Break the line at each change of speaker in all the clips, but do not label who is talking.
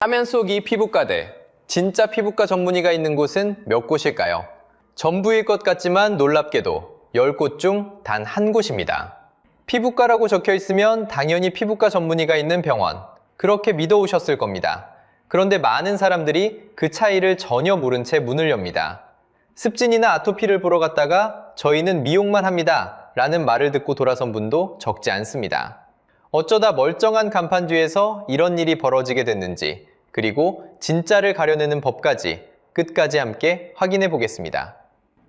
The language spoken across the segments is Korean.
화면 속 이 피부과들, 진짜 피부과 전문의가 있는 곳은 몇 곳일까요? 전부일 것 같지만 놀랍게도 10곳 중 단 한 곳입니다. 피부과라고 적혀 있으면 당연히 피부과 전문의가 있는 병원, 그렇게 믿어오셨을 겁니다. 그런데 많은 사람들이 그 차이를 전혀 모른 채 문을 엽니다. 습진이나 아토피를 보러 갔다가 저희는 미용만 합니다 라는 말을 듣고 돌아선 분도 적지 않습니다. 어쩌다 멀쩡한 간판 뒤에서 이런 일이 벌어지게 됐는지, 그리고 진짜를 가려내는 법까지 끝까지 함께 확인해 보겠습니다.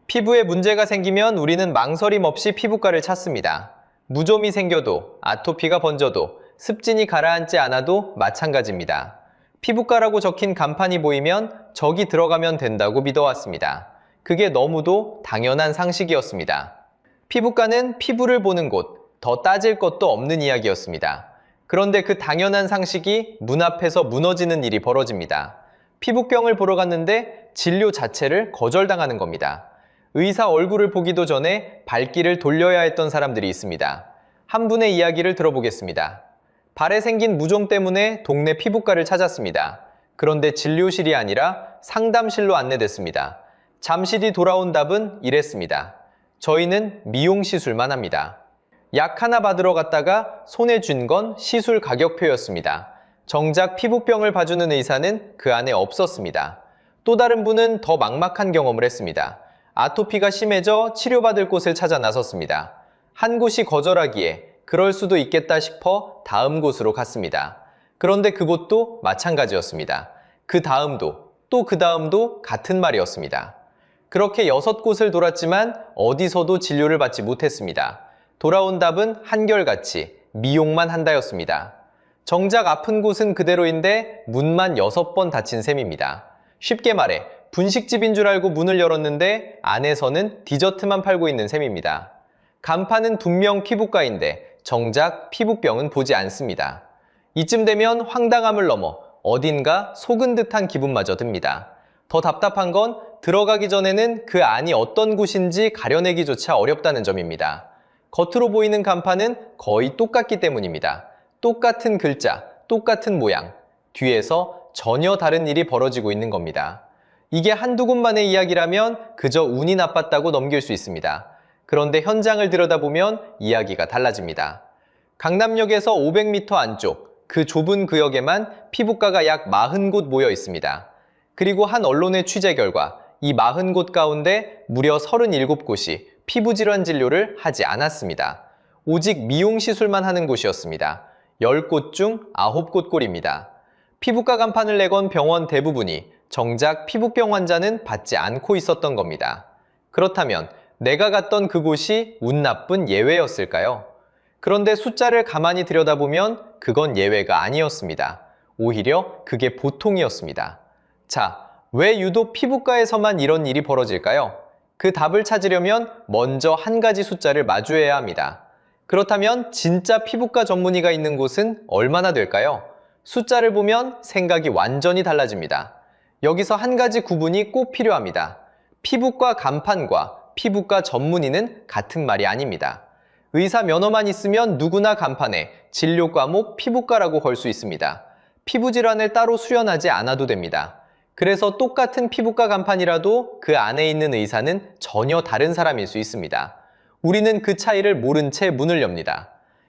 피부에 문제가 생기면 우리는 망설임 없이 피부과를 찾습니다. 무좀이 생겨도, 아토피가 번져도, 습진이 가라앉지 않아도 마찬가지입니다. 피부과라고 적힌 간판이 보이면 저기 들어가면 된다고 믿어왔습니다. 그게 너무도 당연한 상식이었습니다. 피부과는 피부를 보는 곳, 더 따질 것도 없는 이야기였습니다. 그런데 그 당연한 상식이 문 앞에서 무너지는 일이 벌어집니다. 피부병을 보러 갔는데 진료 자체를 거절당하는 겁니다. 의사 얼굴을 보기도 전에 발길을 돌려야 했던 사람들이 있습니다. 한 분의 이야기를 들어보겠습니다. 발에 생긴 무좀 때문에 동네 피부과를 찾았습니다. 그런데 진료실이 아니라 상담실로 안내됐습니다. 잠시 뒤 돌아온 답은 이랬습니다. 저희는 미용 시술만 합니다. 약 하나 받으러 갔다가 손에 쥔 건 시술 가격표였습니다. 정작 피부병을 봐주는 의사는 그 안에 없었습니다. 또 다른 분은 더 막막한 경험을 했습니다. 아토피가 심해져 치료받을 곳을 찾아 나섰습니다. 한 곳이 거절하기에 그럴 수도 있겠다 싶어 다음 곳으로 갔습니다. 그런데 그곳도 마찬가지였습니다. 그 다음도 또 그 다음도 같은 말이었습니다. 그렇게 6곳을 돌았지만 어디서도 진료를 받지 못했습니다. 돌아온 답은 한결같이 미용만 한다였습니다. 정작 아픈 곳은 그대로인데 문만 6번 닫힌 셈입니다. 쉽게 말해 분식집인 줄 알고 문을 열었는데 안에서는 디저트만 팔고 있는 셈입니다. 간판은 분명 피부과인데 정작 피부병은 보지 않습니다. 이쯤 되면 황당함을 넘어 어딘가 속은 듯한 기분마저 듭니다. 더 답답한 건 들어가기 전에는 그 안이 어떤 곳인지 가려내기조차 어렵다는 점입니다. 겉으로 보이는 간판은 거의 똑같기 때문입니다. 똑같은 글자, 똑같은 모양, 뒤에서 전혀 다른 일이 벌어지고 있는 겁니다. 이게 한두 곳만의 이야기라면 그저 운이 나빴다고 넘길 수 있습니다. 그런데 현장을 들여다보면 이야기가 달라집니다. 강남역에서 500m 안쪽, 그 좁은 구역에만 피부과가 약 40곳 모여 있습니다. 그리고 한 언론의 취재 결과 이 40곳 가운데 무려 37곳이 피부질환 진료를 하지 않았습니다. 오직 미용 시술만 하는 곳이었습니다. 10곳 중 9곳 꼴입니다. 피부과 간판을 내건 병원 대부분이 정작 피부병 환자는 받지 않고 있었던 겁니다. 그렇다면 내가 갔던 그곳이 운 나쁜 예외였을까요? 그런데 숫자를 가만히 들여다보면 그건 예외가 아니었습니다. 오히려 그게 보통이었습니다. 자, 왜 유독 피부과에서만 이런 일이 벌어질까요? 그 답을 찾으려면 먼저 한 가지 숫자를 마주해야 합니다. 그렇다면 진짜 피부과 전문의가 있는 곳은 얼마나 될까요? 숫자를 보면 생각이 완전히 달라집니다. 여기서 한 가지 구분이 꼭 필요합니다. 피부과 간판과 피부과 전문의는 같은 말이 아닙니다. 의사 면허만 있으면 누구나 간판에 진료 과목 피부과라고 걸 수 있습니다. 피부 질환을 따로 수련하지 않아도 됩니다. 그래서 똑같은 피부과 간판이라도 그 안에 있는 의사는 전혀 다른 사람일 수 있습니다. 우리는 그 차이를 모른 채 문을 엽니다.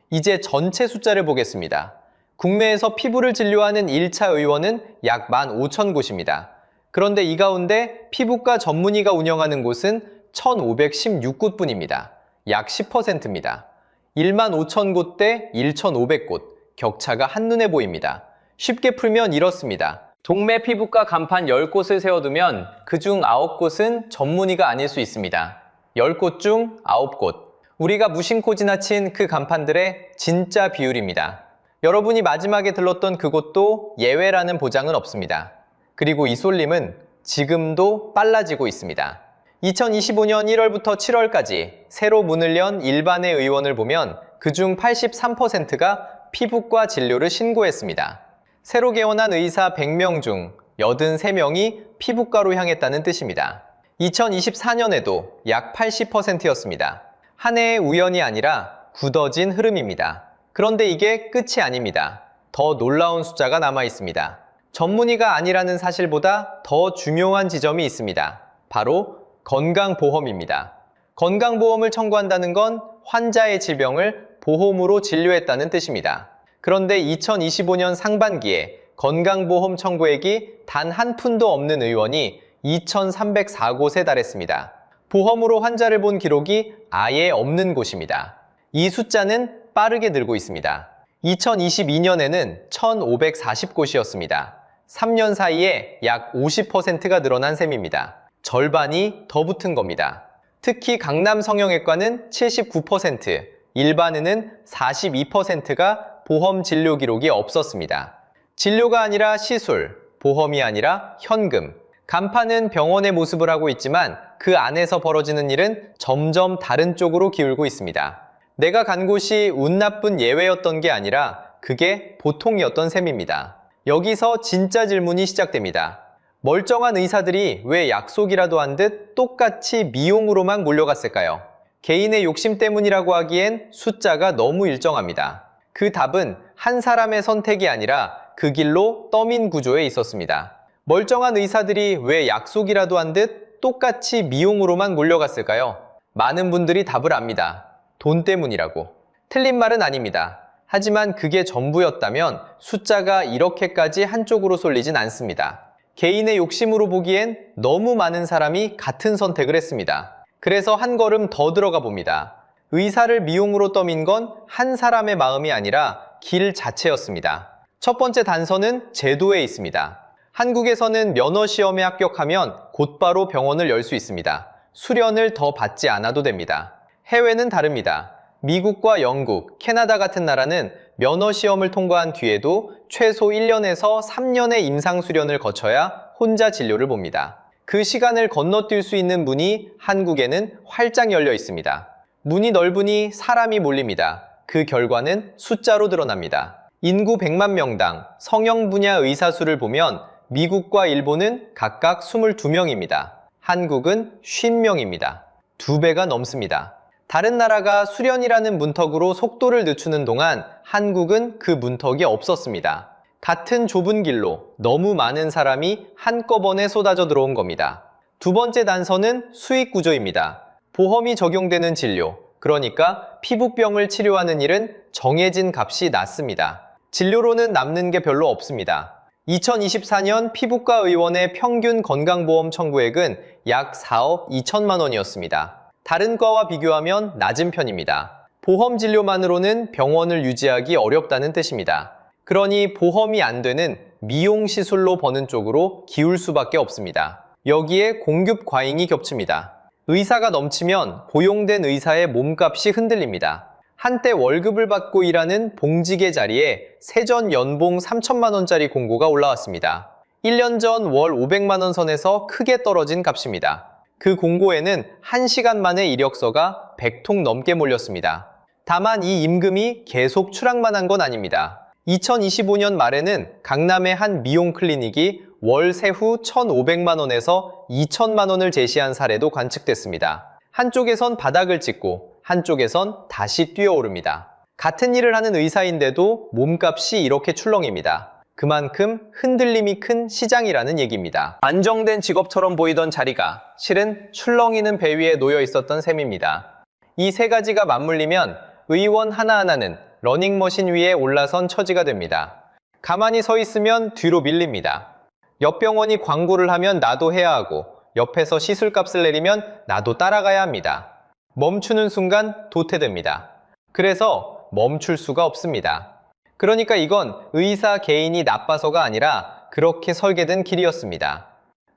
이제 전체 숫자를 보겠습니다. 국내에서 피부를 진료하는 1차 의원은 약 15,000곳입니다. 그런데 이 가운데 피부과 전문의가 운영하는 곳은 1,516곳뿐입니다. 약 10%입니다. 15,000곳 대 1,500곳, 격차가 한눈에 보입니다. 쉽게 풀면 이렇습니다. 동네 피부과 간판 10곳을 세워두면 그중 9곳은 전문의가 아닐 수 있습니다. 10곳 중 9곳. 우리가 무심코 지나친 그 간판들의 진짜 비율입니다. 여러분이 마지막에 들렀던 그곳도 예외라는 보장은 없습니다. 그리고 이 쏠림은 지금도 빨라지고 있습니다. 2025년 1월부터 7월까지 새로 문을 연 일반의 의원을 보면 그중 83%가 피부과 진료를 신고했습니다. 새로 개원한 의사 100명 중 83명이 피부과로 향했다는 뜻입니다. 2024년에도 약 80%였습니다. 한 해의 우연이 아니라 굳어진 흐름입니다. 그런데 이게 끝이 아닙니다. 더 놀라운 숫자가 남아 있습니다. 전문의가 아니라는 사실보다 더 중요한 지점이 있습니다. 바로 건강보험입니다. 건강보험을 청구한다는 건 환자의 질병을 보험으로 진료했다는 뜻입니다. 그런데 2025년 상반기에 건강보험 청구액이 단 한 푼도 없는 의원이 2,304곳에 달했습니다. 보험으로 환자를 본 기록이 아예 없는 곳입니다. 이 숫자는 빠르게 늘고 있습니다. 2022년에는 1,540곳이었습니다. 3년 사이에 약 50%가 늘어난 셈입니다. 절반이 더 붙은 겁니다. 특히 강남 성형외과는 79%, 일반의는 42%가 보험 진료 기록이 없었습니다. 진료가 아니라 시술, 보험이 아니라 현금. 간판은 병원의 모습을 하고 있지만 그 안에서 벌어지는 일은 점점 다른 쪽으로 기울고 있습니다. 내가 간 곳이 운 나쁜 예외였던 게 아니라 그게 보통이었던 셈입니다. 여기서 진짜 질문이 시작됩니다. 멀쩡한 의사들이 왜 약속이라도 한 듯 똑같이 미용으로만 몰려갔을까요? 개인의 욕심 때문이라고 하기엔 숫자가 너무 일정합니다. 그 답은 한 사람의 선택이 아니라 그 길로 떠민 구조에 있었습니다. 멀쩡한 의사들이 왜 약속이라도 한 듯 똑같이 미용으로만 몰려갔을까요? 많은 분들이 답을 압니다. 돈 때문이라고. 틀린 말은 아닙니다. 하지만 그게 전부였다면 숫자가 이렇게까지 한쪽으로 쏠리진 않습니다. 개인의 욕심으로 보기엔 너무 많은 사람이 같은 선택을 했습니다. 그래서 한 걸음 더 들어가 봅니다. 의사를 미용으로 떠민 건 한 사람의 마음이 아니라 길 자체였습니다. 첫 번째 단서는 제도에 있습니다. 한국에서는 면허 시험에 합격하면 곧바로 병원을 열 수 있습니다. 수련을 더 받지 않아도 됩니다. 해외는 다릅니다. 미국과 영국, 캐나다 같은 나라는 면허 시험을 통과한 뒤에도 최소 1년에서 3년의 임상수련을 거쳐야 혼자 진료를 봅니다. 그 시간을 건너뛸 수 있는 문이 한국에는 활짝 열려 있습니다. 문이 넓으니 사람이 몰립니다. 그 결과는 숫자로 드러납니다. 인구 100만 명당 성형 분야 의사 수를 보면 미국과 일본은 각각 22명입니다. 한국은 50명입니다. 2배가 넘습니다. 다른 나라가 수련이라는 문턱으로 속도를 늦추는 동안 한국은 그 문턱이 없었습니다. 같은 좁은 길로 너무 많은 사람이 한꺼번에 쏟아져 들어온 겁니다. 두 번째 단서는 수익 구조입니다. 보험이 적용되는 진료, 그러니까 피부병을 치료하는 일은 정해진 값이 낮습니다. 진료로는 남는 게 별로 없습니다. 2024년 피부과 의원의 평균 건강보험 청구액은 약 4억 2천만 원이었습니다. 다른 과와 비교하면 낮은 편입니다. 보험 진료만으로는 병원을 유지하기 어렵다는 뜻입니다. 그러니 보험이 안 되는 미용 시술로 버는 쪽으로 기울 수밖에 없습니다. 여기에 공급 과잉이 겹칩니다. 의사가 넘치면 고용된 의사의 몸값이 흔들립니다. 한때 월급을 받고 일하는 봉직의 자리에 세전 연봉 3천만 원짜리 공고가 올라왔습니다. 1년 전 월 500만 원 선에서 크게 떨어진 값입니다. 그 공고에는 1시간 만에 이력서가 100통 넘게 몰렸습니다. 다만 이 임금이 계속 추락만 한 건 아닙니다. 2025년 말에는 강남의 한 미용 클리닉이 월 세후 1,500만 원에서 2천만 원을 제시한 사례도 관측됐습니다. 한쪽에선 바닥을 찍고 한쪽에선 다시 뛰어오릅니다. 같은 일을 하는 의사인데도 몸값이 이렇게 출렁입니다. 그만큼 흔들림이 큰 시장이라는 얘기입니다. 안정된 직업처럼 보이던 자리가 실은 출렁이는 배 위에 놓여 있었던 셈입니다. 이 세 가지가 맞물리면 의원 하나하나는 러닝머신 위에 올라선 처지가 됩니다. 가만히 서 있으면 뒤로 밀립니다. 옆 병원이 광고를 하면 나도 해야 하고 옆에서 시술값을 내리면 나도 따라가야 합니다. 멈추는 순간 도태됩니다. 그래서 멈출 수가 없습니다. 그러니까 이건 의사 개인이 나빠서가 아니라 그렇게 설계된 길이었습니다.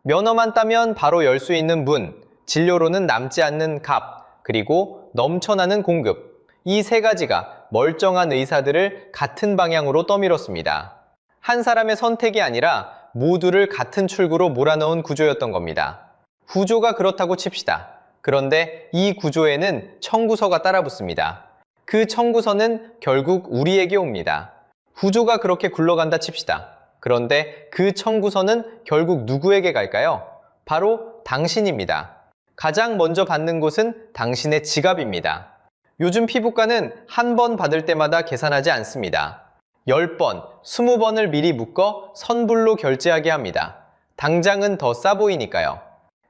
면허만 따면 바로 열 수 있는 문, 진료로는 남지 않는 값, 그리고 넘쳐나는 공급. 이 세 가지가 멀쩡한 의사들을 같은 방향으로 떠밀었습니다. 한 사람의 선택이 아니라 모두를 같은 출구로 몰아넣은 구조였던 겁니다. 구조가 그렇다고 칩시다. 그런데 이 구조에는 청구서가 따라붙습니다. 그 청구서는 결국 우리에게 옵니다. 구조가 그렇게 굴러간다 칩시다. 그런데 그 청구서는 결국 누구에게 갈까요? 바로 당신입니다. 가장 먼저 받는 곳은 당신의 지갑입니다. 요즘 피부과는 한 번 받을 때마다 계산하지 않습니다. 10번, 20번을 미리 묶어 선불로 결제하게 합니다. 당장은 더 싸 보이니까요.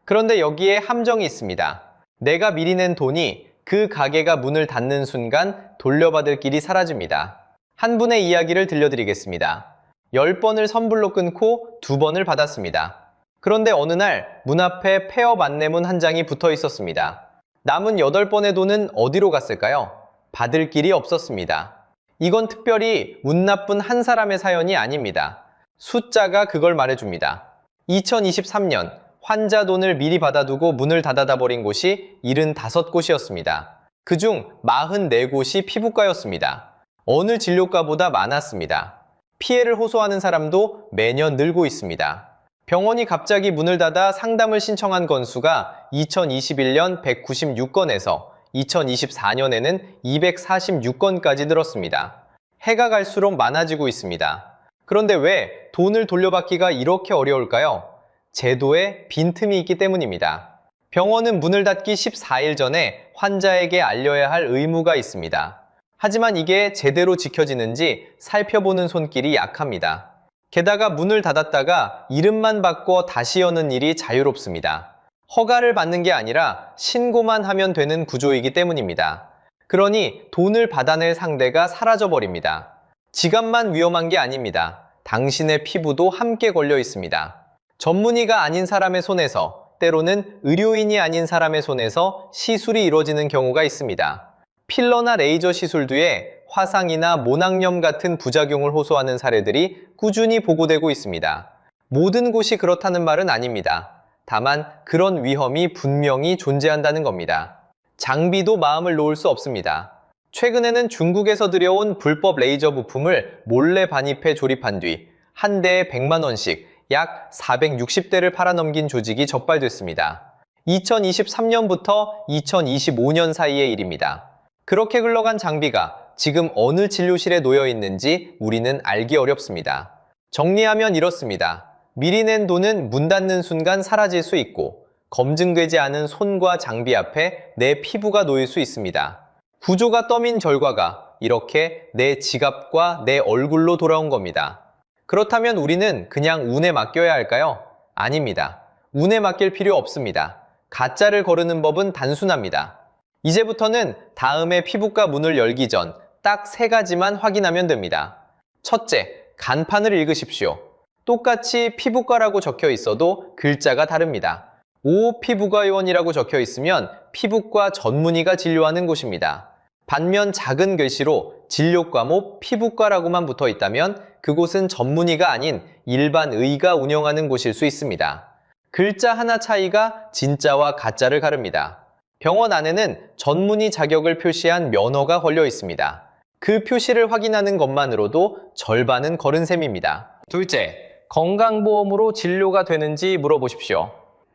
그런데 여기에 함정이 있습니다. 내가 미리 낸 돈이 그 가게가 문을 닫는 순간 돌려받을 길이 사라집니다. 한 분의 이야기를 들려드리겠습니다. 10번을 선불로 끊고 2번을 받았습니다. 그런데 어느 날 문 앞에 폐업 안내문 한 장이 붙어 있었습니다. 남은 8번의 돈은 어디로 갔을까요? 받을 길이 없었습니다. 이건 특별히 운 나쁜 한 사람의 사연이 아닙니다. 숫자가 그걸 말해줍니다. 2023년 환자 돈을 미리 받아두고 문을 닫아다 버린 곳이 75곳이었습니다. 그중 44곳이 피부과였습니다. 어느 진료과보다 많았습니다. 피해를 호소하는 사람도 매년 늘고 있습니다. 병원이 갑자기 문을 닫아 상담을 신청한 건수가 2021년 196건에서 2024년에는 246건까지 늘었습니다. 해가 갈수록 많아지고 있습니다. 그런데 왜 돈을 돌려받기가 이렇게 어려울까요? 제도에 빈틈이 있기 때문입니다. 병원은 문을 닫기 14일 전에 환자에게 알려야 할 의무가 있습니다. 하지만 이게 제대로 지켜지는지 살펴보는 손길이 약합니다. 게다가 문을 닫았다가 이름만 바꿔 다시 여는 일이 자유롭습니다. 허가를 받는 게 아니라 신고만 하면 되는 구조이기 때문입니다. 그러니 돈을 받아낼 상대가 사라져버립니다. 지갑만 위험한 게 아닙니다. 당신의 피부도 함께 걸려 있습니다. 전문의가 아닌 사람의 손에서, 때로는 의료인이 아닌 사람의 손에서 시술이 이루어지는 경우가 있습니다. 필러나 레이저 시술 뒤에 화상이나 모낭염 같은 부작용을 호소하는 사례들이 꾸준히 보고되고 있습니다. 모든 곳이 그렇다는 말은 아닙니다. 다만 그런 위험이 분명히 존재한다는 겁니다. 장비도 마음을 놓을 수 없습니다. 최근에는 중국에서 들여온 불법 레이저 부품을 몰래 반입해 조립한 뒤 한 대에 100만 원씩 약 460대를 팔아넘긴 조직이 적발됐습니다. 2023년부터 2025년 사이의 일입니다. 그렇게 흘러간 장비가 지금 어느 진료실에 놓여 있는지 우리는 알기 어렵습니다. 정리하면 이렇습니다. 미리 낸 돈은 문 닫는 순간 사라질 수 있고 검증되지 않은 손과 장비 앞에 내 피부가 놓일 수 있습니다. 구조가 떠민 결과가 이렇게 내 지갑과 내 얼굴로 돌아온 겁니다. 그렇다면 우리는 그냥 운에 맡겨야 할까요? 아닙니다. 운에 맡길 필요 없습니다. 가짜를 거르는 법은 단순합니다. 이제부터는 다음에 피부과 문을 열기 전 딱 3가지만 확인하면 됩니다. 첫째, 간판을 읽으십시오. 똑같이 피부과라고 적혀 있어도 글자가 다릅니다. 오 피부과의원이라고 적혀 있으면 피부과 전문의가 진료하는 곳입니다. 반면 작은 글씨로 진료과목 피부과라고만 붙어 있다면 그곳은 전문의가 아닌 일반 의가 운영하는 곳일 수 있습니다. 글자 하나 차이가 진짜와 가짜를 가릅니다. 병원 안에는 전문의 자격을 표시한 면허가 걸려 있습니다. 그 표시를 확인하는 것만으로도 절반은 걸은 셈입니다. 둘째, 건강보험으로 진료가 되는지 물어보십시오.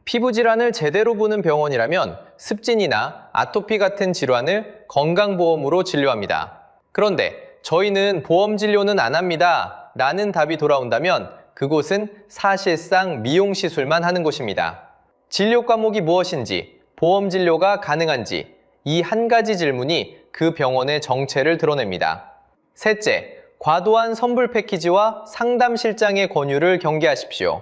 피부 질환을 제대로 보는 병원이라면 습진이나 아토피 같은 질환을 건강보험으로 진료합니다. 그런데 저희는 보험 진료는 안 합니다. 라는 답이 돌아온다면 그곳은 사실상 미용시술만 하는 곳입니다. 진료 과목이 무엇인지, 보험 진료가 가능한지 이 한 가지 질문이 그 병원의 정체를 드러냅니다. 셋째, 과도한 선불 패키지와 상담실장의 권유를 경계하십시오.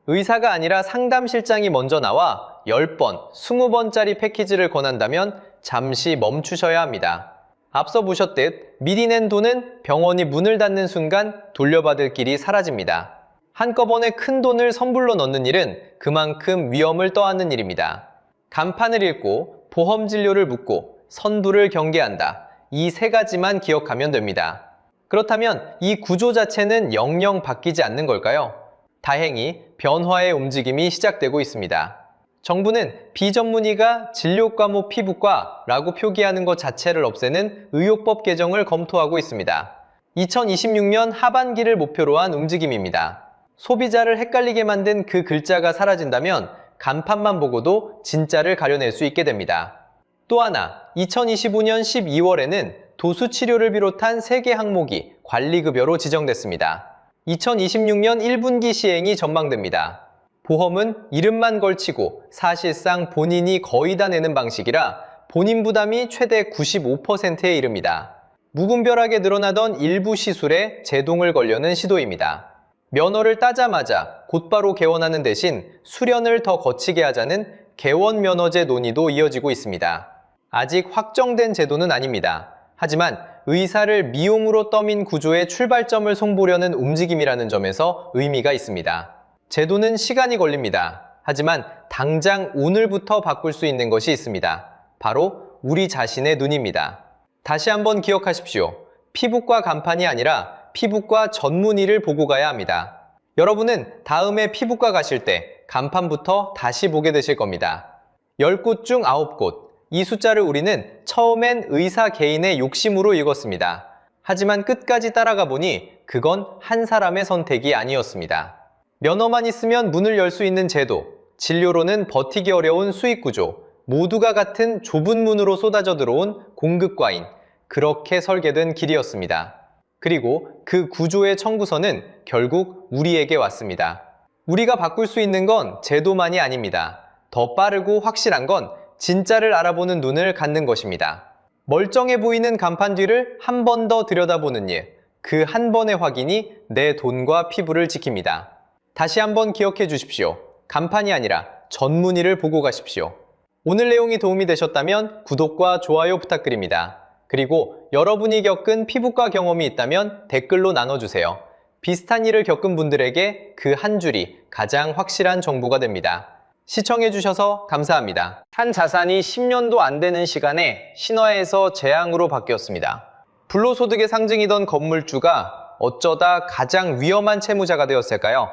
의사가 아니라 상담실장이 먼저 나와 10번, 20번짜리 패키지를 권한다면 잠시 멈추셔야 합니다. 앞서 보셨듯 미리 낸 돈은 병원이 문을 닫는 순간 돌려받을 길이 사라집니다. 한꺼번에 큰 돈을 선불로 넣는 일은 그만큼 위험을 떠안는 일입니다. 간판을 읽고 보험 진료를 묻고 선불을 경계한다. 이 3가지만 기억하면 됩니다. 그렇다면 이 구조 자체는 영영 바뀌지 않는 걸까요? 다행히 변화의 움직임이 시작되고 있습니다. 정부는 비전문의가 진료과목 피부과라고 표기하는 것 자체를 없애는 의료법 개정을 검토하고 있습니다. 2026년 하반기를 목표로 한 움직임입니다. 소비자를 헷갈리게 만든 그 글자가 사라진다면 간판만 보고도 진짜를 가려낼 수 있게 됩니다. 또 하나, 2025년 12월에는 도수치료를 비롯한 3개 항목이 관리급여로 지정됐습니다. 2026년 1분기 시행이 전망됩니다. 보험은 이름만 걸치고 사실상 본인이 거의 다 내는 방식이라 본인 부담이 최대 95%에 이릅니다. 무분별하게 늘어나던 일부 시술에 제동을 걸려는 시도입니다. 면허를 따자마자 곧바로 개원하는 대신 수련을 더 거치게 하자는 개원 면허제 논의도 이어지고 있습니다. 아직 확정된 제도는 아닙니다. 하지만 의사를 미용으로 떠민 구조의 출발점을 송보려는 움직임이라는 점에서 의미가 있습니다. 제도는 시간이 걸립니다. 하지만 당장 오늘부터 바꿀 수 있는 것이 있습니다. 바로 우리 자신의 눈입니다. 다시 한번 기억하십시오. 피부과 간판이 아니라 피부과 전문의를 보고 가야 합니다. 여러분은 다음에 피부과 가실 때 간판부터 다시 보게 되실 겁니다. 10곳 중 9곳. 이 숫자를 우리는 처음엔 의사 개인의 욕심으로 읽었습니다. 하지만 끝까지 따라가 보니 그건 한 사람의 선택이 아니었습니다. 면허만 있으면 문을 열 수 있는 제도, 진료로는 버티기 어려운 수익 구조, 모두가 같은 좁은 문으로 쏟아져 들어온 공급과잉, 그렇게 설계된 길이었습니다. 그리고 그 구조의 청구서는 결국 우리에게 왔습니다. 우리가 바꿀 수 있는 건 제도만이 아닙니다. 더 빠르고 확실한 건 진짜를 알아보는 눈을 갖는 것입니다. 멀쩡해 보이는 간판 뒤를 한 번 더 들여다보는 일, 그 한 번의 확인이 내 돈과 피부를 지킵니다. 다시 한번 기억해 주십시오. 간판이 아니라 전문의를 보고 가십시오. 오늘 내용이 도움이 되셨다면 구독과 좋아요 부탁드립니다. 그리고 여러분이 겪은 피부과 경험이 있다면 댓글로 나눠주세요. 비슷한 일을 겪은 분들에게 그 한 줄이 가장 확실한 정보가 됩니다. 시청해주셔서 감사합니다. 한 자산이 10년도 안 되는 시간에 신화에서 재앙으로 바뀌었습니다. 불로소득의 상징이던 건물주가 어쩌다 가장 위험한 채무자가 되었을까요?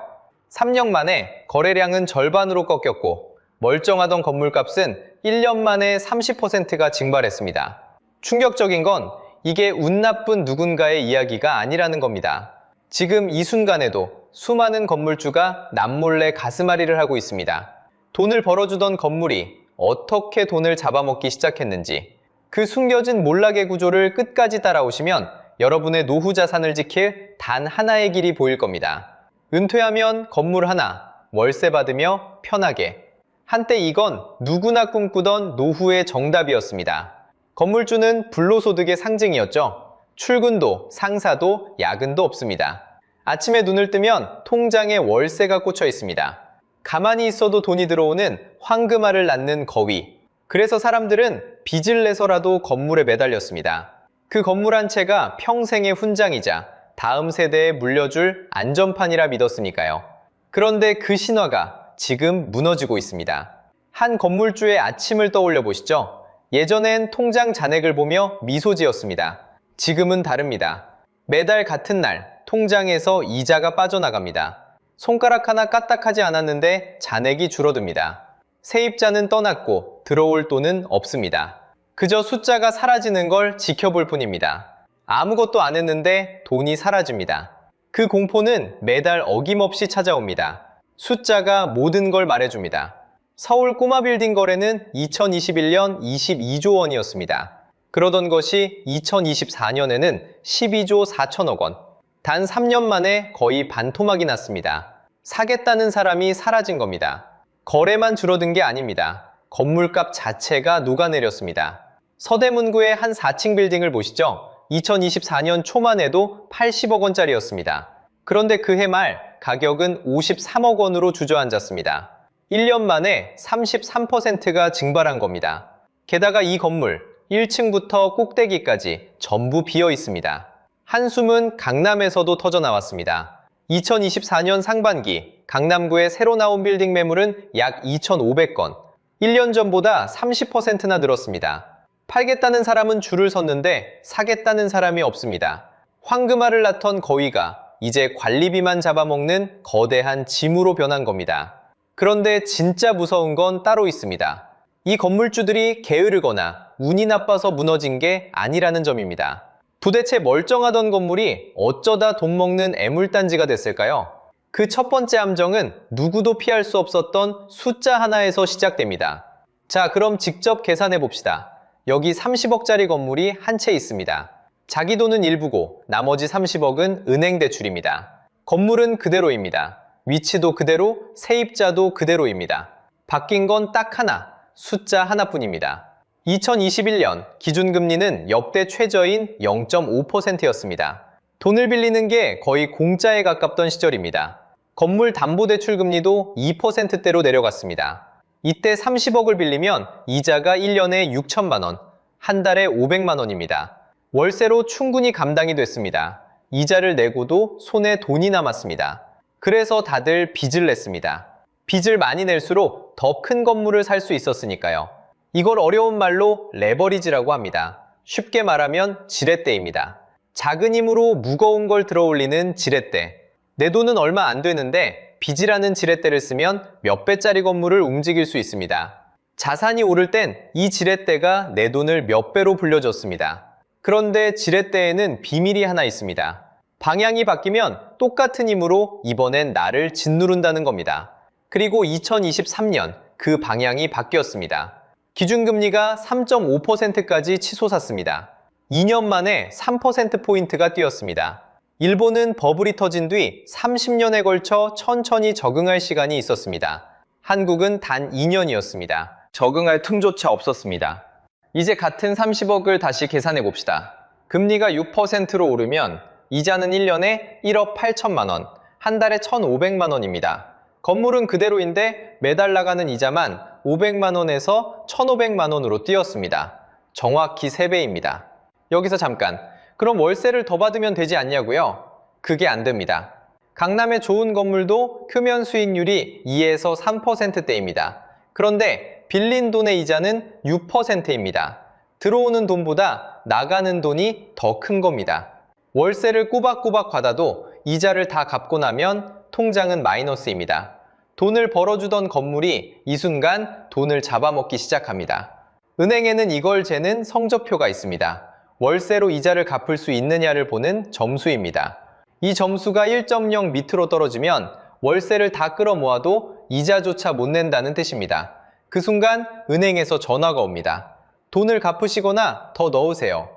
3년 만에 거래량은 절반으로 꺾였고 멀쩡하던 건물값은 1년 만에 30%가 증발했습니다. 충격적인 건 이게 운 나쁜 누군가의 이야기가 아니라는 겁니다. 지금 이 순간에도 수많은 건물주가 남몰래 가슴앓이를 하고 있습니다. 돈을 벌어주던 건물이 어떻게 돈을 잡아먹기 시작했는지, 그 숨겨진 몰락의 구조를 끝까지 따라오시면 여러분의 노후 자산을 지킬 단 하나의 길이 보일 겁니다. 은퇴하면 건물 하나, 월세 받으며 편하게. 한때 이건 누구나 꿈꾸던 노후의 정답이었습니다. 건물주는 불로소득의 상징이었죠. 출근도, 상사도, 야근도 없습니다. 아침에 눈을 뜨면 통장에 월세가 꽂혀 있습니다. 가만히 있어도 돈이 들어오는 황금알을 낳는 거위. 그래서 사람들은 빚을 내서라도 건물에 매달렸습니다. 그 건물 한 채가 평생의 훈장이자 다음 세대에 물려줄 안전판이라 믿었으니까요. 그런데 그 신화가 지금 무너지고 있습니다. 한 건물주의 아침을 떠올려 보시죠. 예전엔 통장 잔액을 보며 미소 지었습니다. 지금은 다릅니다. 매달 같은 날 통장에서 이자가 빠져나갑니다. 손가락 하나 까딱하지 않았는데 잔액이 줄어듭니다. 세입자는 떠났고 들어올 돈은 없습니다. 그저 숫자가 사라지는 걸 지켜볼 뿐입니다. 아무것도 안 했는데 돈이 사라집니다. 그 공포는 매달 어김없이 찾아옵니다. 숫자가 모든 걸 말해줍니다. 서울 꼬마 빌딩 거래는 2021년 22조 원이었습니다. 그러던 것이 2024년에는 12조 4천억 원. 단 3년 만에 거의 반토막이 났습니다. 사겠다는 사람이 사라진 겁니다. 거래만 줄어든 게 아닙니다. 건물값 자체가 녹아내렸습니다. 서대문구의 한 4층 빌딩을 보시죠. 2024년 초만 해도 80억 원짜리였습니다. 그런데 그해 말 가격은 53억 원으로 주저앉았습니다. 1년 만에 33%가 증발한 겁니다. 게다가 이 건물 1층부터 꼭대기까지 전부 비어 있습니다. 한숨은 강남에서도 터져나왔습니다. 2024년 상반기 강남구의 새로 나온 빌딩 매물은 약 2,500건, 1년 전보다 30%나 늘었습니다. 팔겠다는 사람은 줄을 섰는데 사겠다는 사람이 없습니다. 황금알을 낳던 거위가 이제 관리비만 잡아먹는 거대한 짐으로 변한 겁니다. 그런데 진짜 무서운 건 따로 있습니다. 이 건물주들이 게으르거나 운이 나빠서 무너진 게 아니라는 점입니다. 도대체 멀쩡하던 건물이 어쩌다 돈 먹는 애물단지가 됐을까요? 그 첫 번째 함정은 누구도 피할 수 없었던 숫자 하나에서 시작됩니다. 자, 그럼 직접 계산해 봅시다. 여기 30억짜리 건물이 한 채 있습니다. 자기 돈은 일부고 나머지 30억은 은행 대출입니다. 건물은 그대로입니다. 위치도 그대로, 세입자도 그대로입니다. 바뀐 건 딱 하나, 숫자 하나뿐입니다. 2021년 기준금리는 역대 최저인 0.5%였습니다. 돈을 빌리는 게 거의 공짜에 가깝던 시절입니다. 건물 담보대출 금리도 2%대로 내려갔습니다. 이때 30억을 빌리면 이자가 1년에 6천만 원, 한 달에 500만 원입니다. 월세로 충분히 감당이 됐습니다. 이자를 내고도 손에 돈이 남았습니다. 그래서 다들 빚을 냈습니다. 빚을 많이 낼수록 더 큰 건물을 살 수 있었으니까요. 이걸 어려운 말로 레버리지라고 합니다. 쉽게 말하면 지렛대입니다. 작은 힘으로 무거운 걸 들어올리는 지렛대. 내 돈은 얼마 안 되는데 빚이라는 지렛대를 쓰면 몇 배짜리 건물을 움직일 수 있습니다. 자산이 오를 땐 이 지렛대가 내 돈을 몇 배로 불려줬습니다. 그런데 지렛대에는 비밀이 하나 있습니다. 방향이 바뀌면 똑같은 힘으로 이번엔 나를 짓누른다는 겁니다. 그리고 2023년 그 방향이 바뀌었습니다. 기준금리가 3.5%까지 치솟았습니다. 2년 만에 3%포인트가 뛰었습니다. 일본은 버블이 터진 뒤 30년에 걸쳐 천천히 적응할 시간이 있었습니다. 한국은 단 2년이었습니다. 적응할 틈조차 없었습니다. 이제 같은 30억을 다시 계산해 봅시다. 금리가 6%로 오르면 이자는 1년에 1억 8천만 원, 한 달에 1,500만 원입니다. 건물은 그대로인데 매달 나가는 이자만 500만 원에서 1,500만 원으로 뛰었습니다. 정확히 3배입니다. 여기서 잠깐, 그럼 월세를 더 받으면 되지 않냐고요? 그게 안 됩니다. 강남의 좋은 건물도 표면 수익률이 2에서 3%대입니다. 그런데 빌린 돈의 이자는 6%입니다. 들어오는 돈보다 나가는 돈이 더 큰 겁니다. 월세를 꼬박꼬박 받아도 이자를 다 갚고 나면 통장은 마이너스입니다. 돈을 벌어주던 건물이 이 순간 돈을 잡아먹기 시작합니다. 은행에는 이걸 재는 성적표가 있습니다. 월세로 이자를 갚을 수 있느냐를 보는 점수입니다. 이 점수가 1.0 밑으로 떨어지면 월세를 다 끌어모아도 이자조차 못 낸다는 뜻입니다. 그 순간 은행에서 전화가 옵니다. 돈을 갚으시거나 더 넣으세요.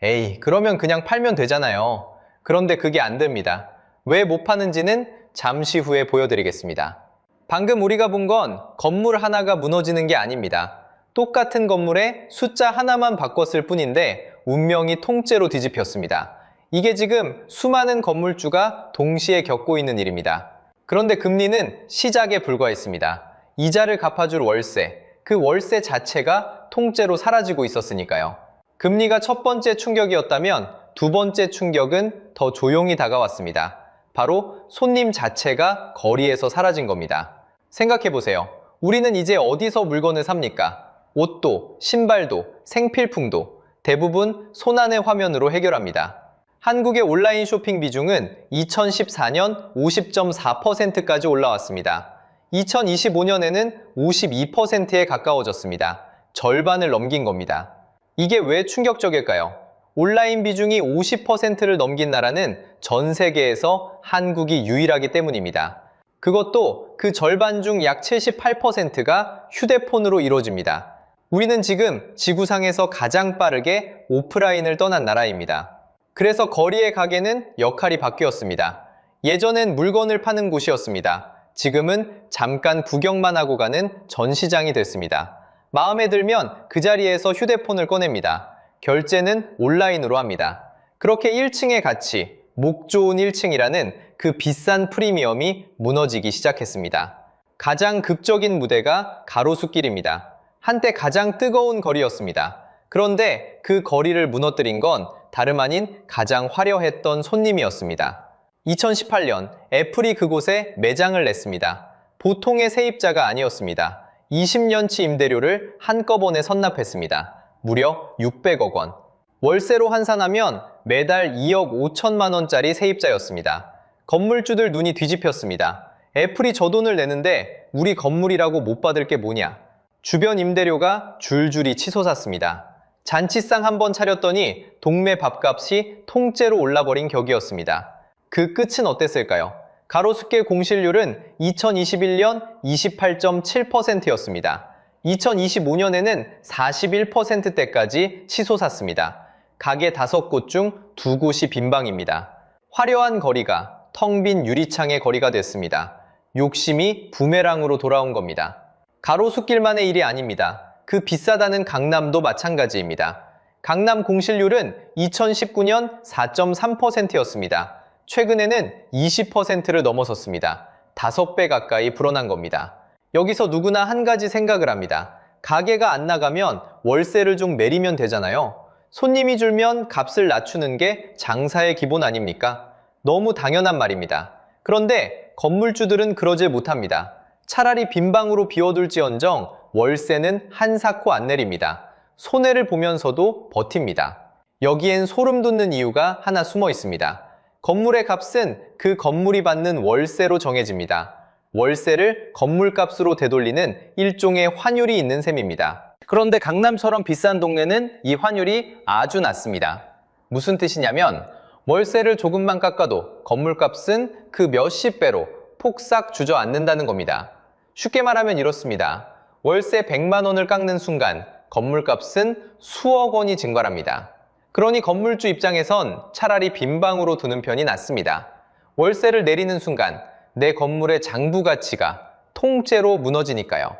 에이, 그러면 그냥 팔면 되잖아요. 그런데 그게 안 됩니다. 왜 못 파는지는 잠시 후에 보여드리겠습니다. 방금 우리가 본 건 건물 하나가 무너지는 게 아닙니다. 똑같은 건물에 숫자 하나만 바꿨을 뿐인데 운명이 통째로 뒤집혔습니다. 이게 지금 수많은 건물주가 동시에 겪고 있는 일입니다. 그런데 금리는 시작에 불과했습니다. 이자를 갚아줄 월세, 그 월세 자체가 통째로 사라지고 있었으니까요. 금리가 첫 번째 충격이었다면 두 번째 충격은 더 조용히 다가왔습니다. 바로 손님 자체가 거리에서 사라진 겁니다. 생각해보세요. 우리는 이제 어디서 물건을 삽니까? 옷도, 신발도, 생필품도 대부분 손안의 화면으로 해결합니다. 한국의 온라인 쇼핑 비중은 2014년 50.4%까지 올라왔습니다. 2025년에는 52%에 가까워졌습니다. 절반을 넘긴 겁니다. 이게 왜 충격적일까요? 온라인 비중이 50%를 넘긴 나라는 전 세계에서 한국이 유일하기 때문입니다. 그것도 그 절반 중 약 78%가 휴대폰으로 이루어집니다. 우리는 지금 지구상에서 가장 빠르게 오프라인을 떠난 나라입니다. 그래서 거리의 가게는 역할이 바뀌었습니다. 예전엔 물건을 파는 곳이었습니다. 지금은 잠깐 구경만 하고 가는 전시장이 됐습니다. 마음에 들면 그 자리에서 휴대폰을 꺼냅니다. 결제는 온라인으로 합니다. 그렇게 1층의 가치, 목 좋은 1층이라는 그 비싼 프리미엄이 무너지기 시작했습니다. 가장 극적인 무대가 가로수길입니다. 한때 가장 뜨거운 거리였습니다. 그런데 그 거리를 무너뜨린 건 다름 아닌 가장 화려했던 손님이었습니다. 2018년 애플이 그곳에 매장을 냈습니다. 보통의 세입자가 아니었습니다. 20년치 임대료를 한꺼번에 선납했습니다. 무려 600억 원. 월세로 환산하면 매달 2억 5천만 원짜리 세입자였습니다. 건물주들 눈이 뒤집혔습니다. 애플이 저 돈을 내는데 우리 건물이라고 못 받을 게 뭐냐. 주변 임대료가 줄줄이 치솟았습니다. 잔치상 한번 차렸더니 동네 밥값이 통째로 올라버린 격이었습니다. 그 끝은 어땠을까요? 가로수길 공실률은 2021년 28.7%였습니다. 2025년에는 41%대까지 치솟았습니다. 가게 5곳 중 2곳이 빈방입니다. 화려한 거리가 텅 빈 유리창의 거리가 됐습니다. 욕심이 부메랑으로 돌아온 겁니다. 가로수길만의 일이 아닙니다. 그 비싸다는 강남도 마찬가지입니다. 강남 공실률은 2019년 4.3%였습니다. 최근에는 20%를 넘어섰습니다. 5배 가까이 불어난 겁니다. 여기서 누구나 한 가지 생각을 합니다. 가게가 안 나가면 월세를 좀 매리면 되잖아요. 손님이 줄면 값을 낮추는 게 장사의 기본 아닙니까? 너무 당연한 말입니다. 그런데 건물주들은 그러지 못합니다. 차라리 빈 방으로 비워둘지언정 월세는 한사코 안 내립니다. 손해를 보면서도 버팁니다. 여기엔 소름 돋는 이유가 하나 숨어 있습니다. 건물의 값은 그 건물이 받는 월세로 정해집니다. 월세를 건물값으로 되돌리는 일종의 환율이 있는 셈입니다. 그런데 강남처럼 비싼 동네는 이 환율이 아주 낮습니다. 무슨 뜻이냐면 월세를 조금만 깎아도 건물값은 그 몇십 배로 폭삭 주저앉는다는 겁니다. 쉽게 말하면 이렇습니다. 월세 100만 원을 깎는 순간 건물값은 수억 원이 증발합니다. 그러니 건물주 입장에선 차라리 빈 방으로 두는 편이 낫습니다. 월세를 내리는 순간 내 건물의 장부 가치가 통째로 무너지니까요.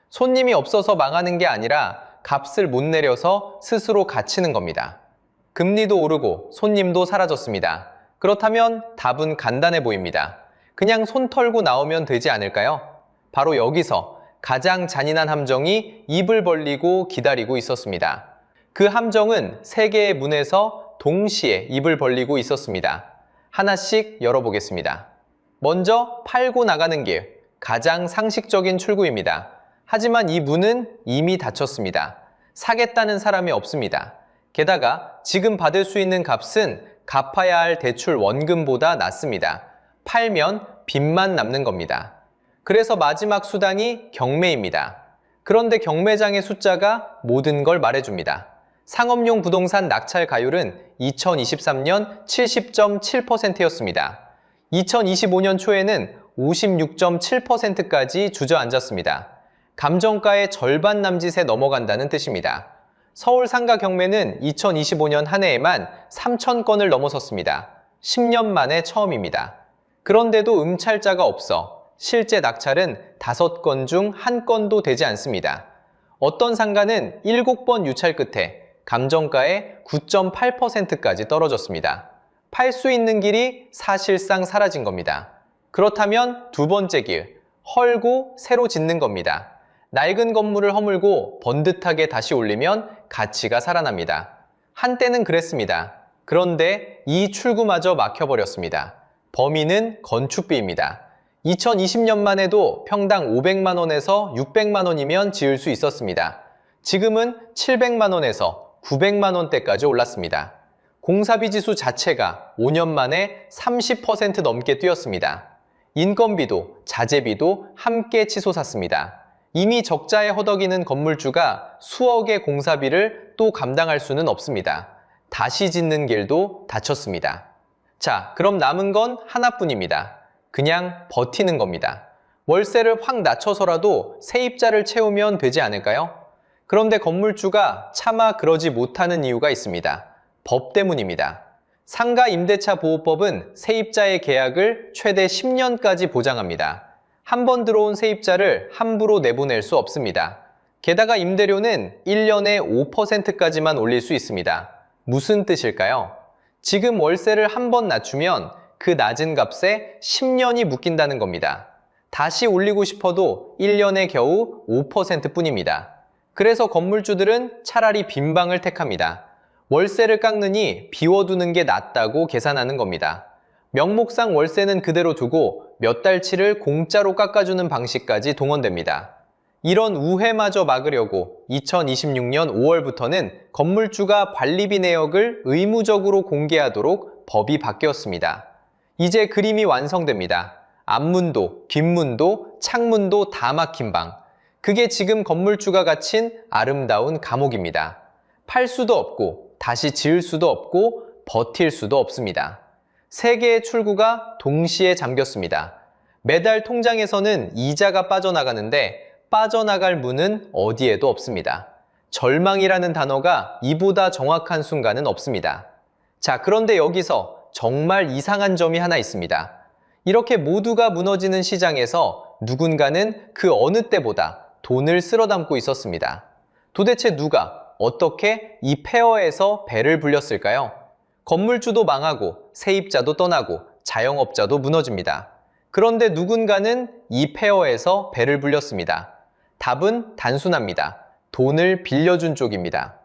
손님이 없어서 망하는 게 아니라 값을 못 내려서 스스로 갇히는 겁니다. 금리도 오르고 손님도 사라졌습니다. 그렇다면 답은 간단해 보입니다. 그냥 손 털고 나오면 되지 않을까요? 바로 여기서 가장 잔인한 함정이 입을 벌리고 기다리고 있었습니다. 그 함정은 세 개의 문에서 동시에 입을 벌리고 있었습니다. 하나씩 열어보겠습니다. 먼저 팔고 나가는 길, 가장 상식적인 출구입니다. 하지만 이 문은 이미 닫혔습니다. 사겠다는 사람이 없습니다. 게다가 지금 받을 수 있는 값은 갚아야 할 대출 원금보다 낮습니다. 팔면 빚만 남는 겁니다. 그래서 마지막 수단이 경매입니다. 그런데 경매장의 숫자가 모든 걸 말해줍니다. 상업용 부동산 낙찰 가율은 2023년 70.7%였습니다. 2025년 초에는 56.7%까지 주저앉았습니다. 감정가의 절반 남짓에 넘어간다는 뜻입니다. 서울 상가 경매는 2025년 한 해에만 3,000건을 넘어섰습니다. 10년 만에 처음입니다. 그런데도 음찰자가 없어 실제 낙찰은 5건 중 1건도 되지 않습니다. 어떤 상가는 7번 유찰 끝에 감정가의 9.8%까지 떨어졌습니다. 팔 수 있는 길이 사실상 사라진 겁니다. 그렇다면 두 번째 길, 헐고 새로 짓는 겁니다. 낡은 건물을 허물고 번듯하게 다시 올리면 가치가 살아납니다. 한때는 그랬습니다. 그런데 이 출구마저 막혀버렸습니다. 범인은 건축비입니다. 2020년만 해도 평당 500만 원에서 600만 원이면 지을 수 있었습니다. 지금은 700만 원에서 900만 원대까지 올랐습니다. 공사비 지수 자체가 5년 만에 30% 넘게 뛰었습니다. 인건비도 자재비도 함께 치솟았습니다. 이미 적자에 허덕이는 건물주가 수억의 공사비를 또 감당할 수는 없습니다. 다시 짓는 길도 닫혔습니다. 자, 그럼 남은 건 하나뿐입니다. 그냥 버티는 겁니다. 월세를 확 낮춰서라도 세입자를 채우면 되지 않을까요? 그런데 건물주가 차마 그러지 못하는 이유가 있습니다. 법 때문입니다. 상가 임대차 보호법은 세입자의 계약을 최대 10년까지 보장합니다. 한 번 들어온 세입자를 함부로 내보낼 수 없습니다. 게다가 임대료는 1년에 5%까지만 올릴 수 있습니다. 무슨 뜻일까요? 지금 월세를 한 번 낮추면 그 낮은 값에 10년이 묶인다는 겁니다. 다시 올리고 싶어도 1년에 겨우 5% 뿐입니다. 그래서 건물주들은 차라리 빈 방을 택합니다. 월세를 깎느니 비워두는 게 낫다고 계산하는 겁니다. 명목상 월세는 그대로 두고 몇 달치를 공짜로 깎아주는 방식까지 동원됩니다. 이런 우회마저 막으려고 2026년 5월부터는 건물주가 관리비 내역을 의무적으로 공개하도록 법이 바뀌었습니다. 이제 그림이 완성됩니다. 앞문도, 뒷문도, 창문도 다 막힌 방. 그게 지금 건물주가 갇힌 아름다운 감옥입니다. 팔 수도 없고 다시 지을 수도 없고 버틸 수도 없습니다. 세 개의 출구가 동시에 잠겼습니다. 매달 통장에서는 이자가 빠져나가는데 빠져나갈 문은 어디에도 없습니다. 절망이라는 단어가 이보다 정확한 순간은 없습니다. 자, 그런데 여기서 정말 이상한 점이 하나 있습니다. 이렇게 모두가 무너지는 시장에서 누군가는 그 어느 때보다 돈을 쓸어 담고 있었습니다. 도대체 누가 어떻게 이 폐허에서 배를 불렸을까요? 건물주도 망하고 세입자도 떠나고 자영업자도 무너집니다. 그런데 누군가는 이 폐허에서 배를 불렸습니다. 답은 단순합니다. 돈을 빌려준 쪽입니다.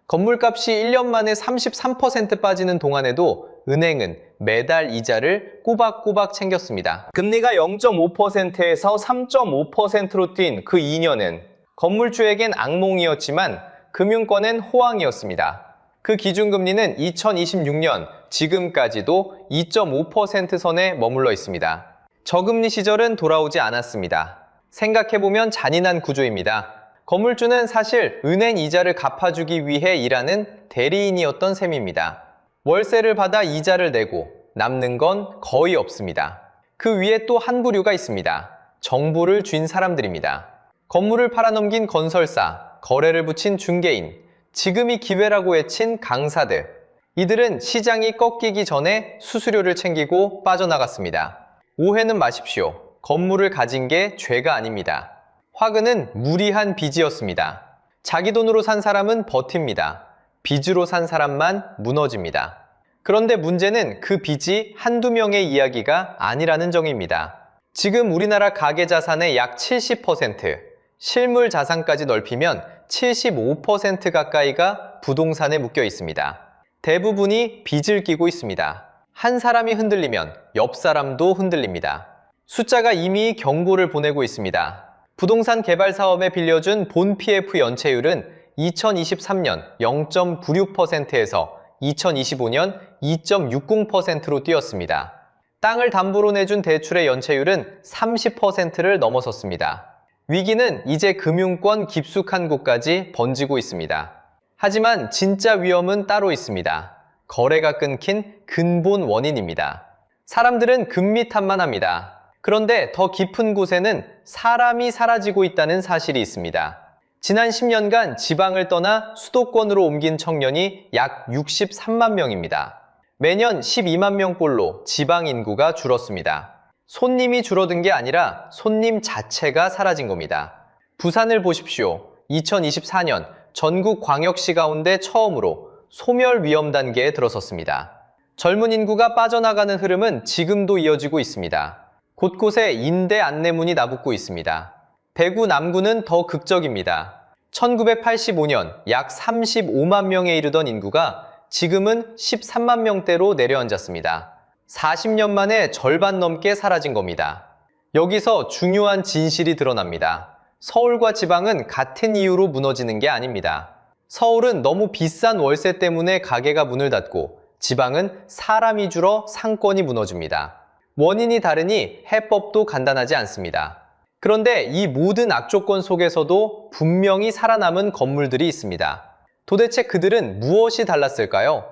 건물값이 1년 만에 33% 빠지는 동안에도 은행은 매달 이자를 꼬박꼬박 챙겼습니다. 금리가 0.5%에서 3.5%로 뛴 그 2년은 건물주에겐 악몽이었지만 금융권엔 호황이었습니다. 그 기준금리는 2026년 지금까지도 2.5% 선에 머물러 있습니다. 저금리 시절은 돌아오지 않았습니다. 생각해보면 잔인한 구조입니다. 건물주는 사실 은행 이자를 갚아주기 위해 일하는 대리인이었던 셈입니다. 월세를 받아 이자를 내고 남는 건 거의 없습니다. 그 위에 또 한 부류가 있습니다. 정보를 쥔 사람들입니다. 건물을 팔아넘긴 건설사, 거래를 붙인 중개인, 지금이 기회라고 외친 강사들. 이들은 시장이 꺾이기 전에 수수료를 챙기고 빠져나갔습니다. 오해는 마십시오. 건물을 가진 게 죄가 아닙니다. 화근은 무리한 빚이었습니다. 자기 돈으로 산 사람은 버팁니다. 빚으로 산 사람만 무너집니다. 그런데 문제는 그 빚이 한두 명의 이야기가 아니라는 점입니다. 지금 우리나라 가계 자산의 약 70%, 실물 자산까지 넓히면 75% 가까이가 부동산에 묶여 있습니다. 대부분이 빚을 끼고 있습니다. 한 사람이 흔들리면 옆 사람도 흔들립니다. 숫자가 이미 경고를 보내고 있습니다. 부동산 개발 사업에 빌려준 본 PF 연체율은 2023년 0.96%에서 2025년 2.60%로 뛰었습니다. 땅을 담보로 내준 대출의 연체율은 30%를 넘어섰습니다. 위기는 이제 금융권 깊숙한 곳까지 번지고 있습니다. 하지만 진짜 위험은 따로 있습니다. 거래가 끊긴 근본 원인입니다. 사람들은 금리 탓만 합니다. 그런데 더 깊은 곳에는 사람이 사라지고 있다는 사실이 있습니다. 지난 10년간 지방을 떠나 수도권으로 옮긴 청년이 약 63만 명입니다. 매년 12만 명꼴로 지방 인구가 줄었습니다. 손님이 줄어든 게 아니라 손님 자체가 사라진 겁니다. 부산을 보십시오. 2024년 전국 광역시 가운데 처음으로 소멸 위험 단계에 들어섰습니다. 젊은 인구가 빠져나가는 흐름은 지금도 이어지고 있습니다. 곳곳에 임대 안내문이 나붙고 있습니다. 대구 남구는 더 극적입니다. 1985년 약 35만 명에 이르던 인구가 지금은 13만 명대로 내려앉았습니다. 40년 만에 절반 넘게 사라진 겁니다. 여기서 중요한 진실이 드러납니다. 서울과 지방은 같은 이유로 무너지는 게 아닙니다. 서울은 너무 비싼 월세 때문에 가게가 문을 닫고 지방은 사람이 줄어 상권이 무너집니다. 원인이 다르니 해법도 간단하지 않습니다. 그런데 이 모든 악조건 속에서도 분명히 살아남은 건물들이 있습니다. 도대체 그들은 무엇이 달랐을까요?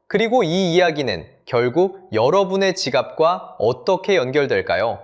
그리고 이 이야기는 결국 여러분의 지갑과 어떻게 연결될까요?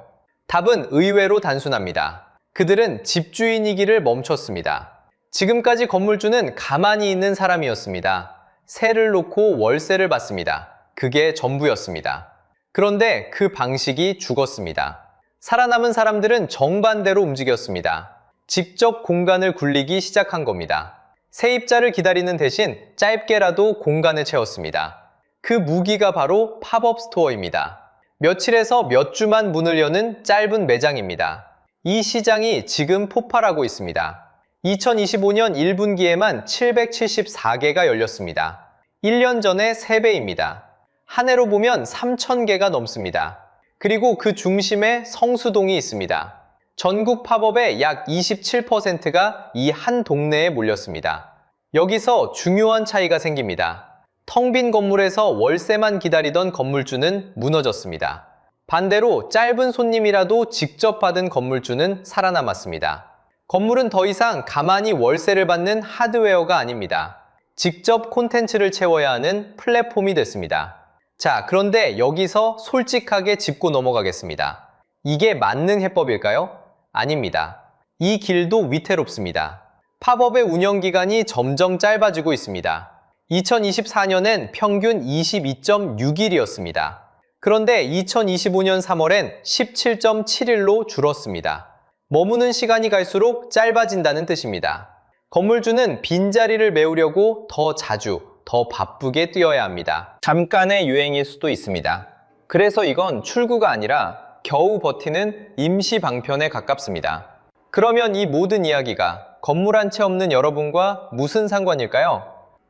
답은 의외로 단순합니다. 그들은 집주인이기를 멈췄습니다. 지금까지 건물주는 가만히 있는 사람이었습니다. 세를 놓고 월세를 받습니다. 그게 전부였습니다. 그런데 그 방식이 죽었습니다. 살아남은 사람들은 정반대로 움직였습니다. 직접 공간을 굴리기 시작한 겁니다. 세입자를 기다리는 대신 짧게라도 공간을 채웠습니다. 그 무기가 바로 팝업 스토어입니다. 며칠에서 몇 주만 문을 여는 짧은 매장입니다. 이 시장이 지금 폭발하고 있습니다. 2025년 1분기에만 774개가 열렸습니다. 1년 전의 3배입니다. 한 해로 보면 3,000개가 넘습니다. 그리고 그 중심에 성수동이 있습니다. 전국 팝업의 약 27%가 이 한 동네에 몰렸습니다. 여기서 중요한 차이가 생깁니다. 텅 빈 건물에서 월세만 기다리던 건물주는 무너졌습니다. 반대로 짧은 손님이라도 직접 받은 건물주는 살아남았습니다. 건물은 더 이상 가만히 월세를 받는 하드웨어가 아닙니다. 직접 콘텐츠를 채워야 하는 플랫폼이 됐습니다. 자, 그런데 여기서 솔직하게 짚고 넘어가겠습니다. 이게 맞는 해법일까요? 아닙니다. 이 길도 위태롭습니다. 팝업의 운영기간이 점점 짧아지고 있습니다. 2024년엔 평균 22.6일이었습니다. 그런데 2025년 3월엔 17.7일로 줄었습니다. 머무는 시간이 갈수록 짧아진다는 뜻입니다. 건물주는 빈자리를 메우려고 더 자주, 더 바쁘게 뛰어야 합니다. 잠깐의 유행일 수도 있습니다. 그래서 이건 출구가 아니라 겨우 버티는 임시 방편에 가깝습니다. 그러면 이 모든 이야기가 건물 한 채 없는 여러분과 무슨 상관일까요?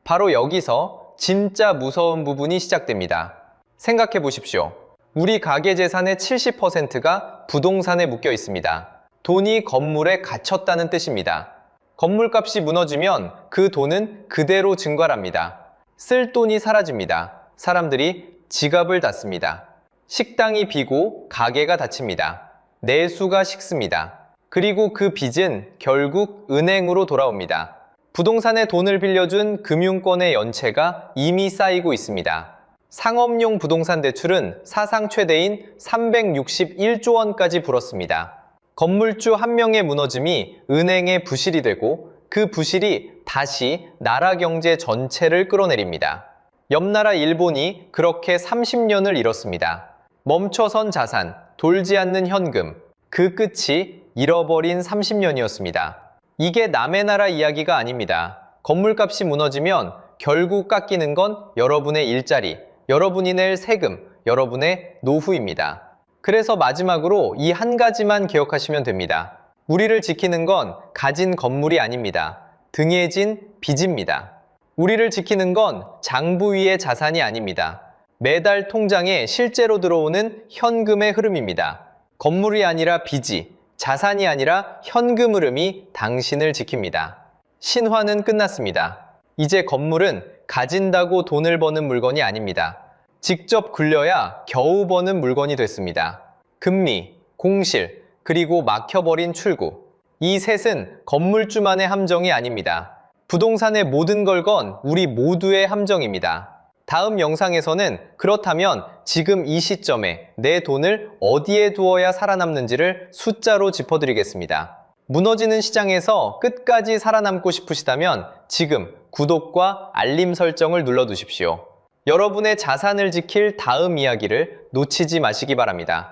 바로 여기서 진짜 무서운 부분이 시작됩니다. 생각해 보십시오. 우리 가계 재산의 70%가 부동산에 묶여 있습니다. 돈이 건물에 갇혔다는 뜻입니다. 건물값이 무너지면 그 돈은 그대로 증발합니다. 쓸 돈이 사라집니다. 사람들이 지갑을 닫습니다. 식당이 비고 가게가 닫힙니다. 내수가 식습니다. 그리고 그 빚은 결국 은행으로 돌아옵니다. 부동산에 돈을 빌려준 금융권의 연체가 이미 쌓이고 있습니다. 상업용 부동산 대출은 사상 최대인 361조 원까지 불었습니다. 건물주 한 명의 무너짐이 은행의 부실이 되고 그 부실이 다시 나라 경제 전체를 끌어내립니다. 옆나라 일본이 그렇게 30년을 잃었습니다. 멈춰선 자산, 돌지 않는 현금, 그 끝이 잃어버린 30년이었습니다. 이게 남의 나라 이야기가 아닙니다. 건물값이 무너지면 결국 깎이는 건 여러분의 일자리, 여러분이 낼 세금, 여러분의 노후입니다. 그래서 마지막으로 이 한 가지만 기억하시면 됩니다. 우리를 지키는 건 가진 건물이 아닙니다. 등에 진 빚입니다. 우리를 지키는 건 장부 위의 자산이 아닙니다. 매달 통장에 실제로 들어오는 현금의 흐름입니다. 건물이 아니라 빚이, 자산이 아니라 현금 흐름이 당신을 지킵니다. 신화는 끝났습니다. 이제 건물은 가진다고 돈을 버는 물건이 아닙니다. 직접 굴려야 겨우 버는 물건이 됐습니다. 금리, 공실, 그리고 막혀버린 출구. 이 셋은 건물주만의 함정이 아닙니다. 부동산의 모든 걸 건 우리 모두의 함정입니다. 다음 영상에서는 그렇다면 지금 이 시점에 내 돈을 어디에 두어야 살아남는지를 숫자로 짚어드리겠습니다. 무너지는 시장에서 끝까지 살아남고 싶으시다면 지금 구독과 알림 설정을 눌러두십시오. 여러분의 자산을 지킬 다음 이야기를 놓치지 마시기 바랍니다.